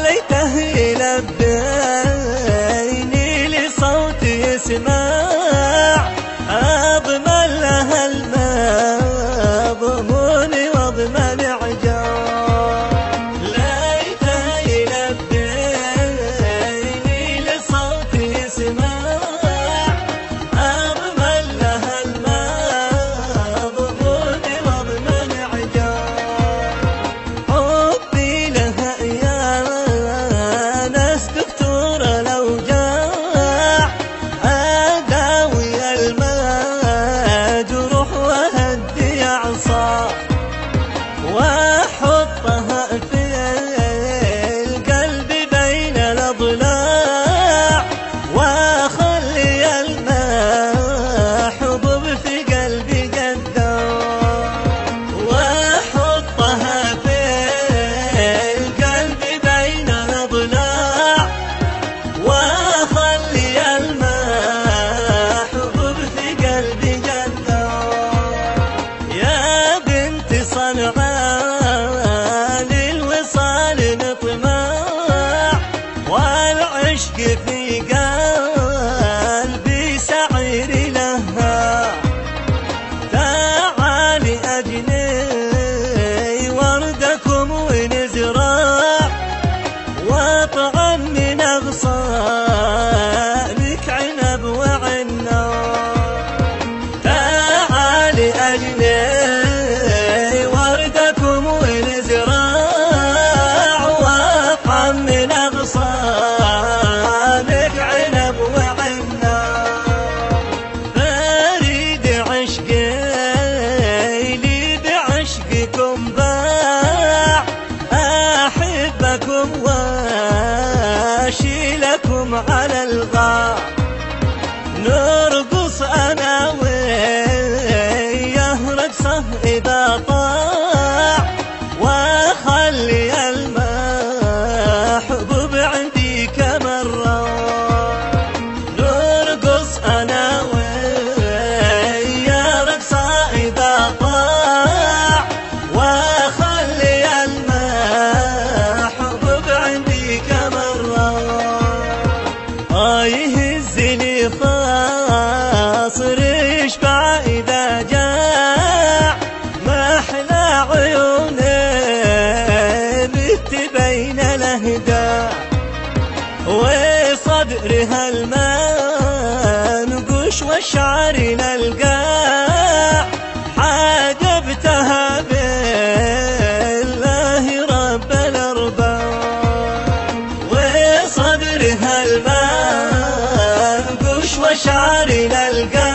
ليته يلبيني لصوت يسمع أضمن لها المضمون واضمن عجاب. ليته يلبيني لصوت يسمع أضمن لها المضمون واضمن عجاب. حبي لها يا ناس دكتور الأوجاع أداوي المجروح وهدي أعصاب وأحطها في القلب بين الأضلاع وأخلي المحبوب في قلبي قدام. وأحطها في القلب بين الأضلاع وأخلي المحبوب في قلبي قدام. يا بنت صنعاء للوصال نطمع والعشق في قلبي سعير لها. تعالي أجني وردكم ونزرع واطعم من أغصانك عنب وعناب. تعالي أجني وردكم ونزرع واطعم من أغصانك عنب وعناب. فريد عشقي لي بعشقكم باع أحبكم واشيلكم على الغار. نرقص أنا وياه رقصه إذا طاع وأخلي المحبوب عندي كمرة. نرقص أنا وياه رقصه إذا طاع وأخلي المحبوب عندي كمرة. يهزني خاصر يشبع إذا جاع ما أحلى عيونه بتبين الأهداع. وصدرها المنقوش والشعر للقاع حاجبتها بالله رب الأرباب. وصدرها المنقوش والشعر للقاع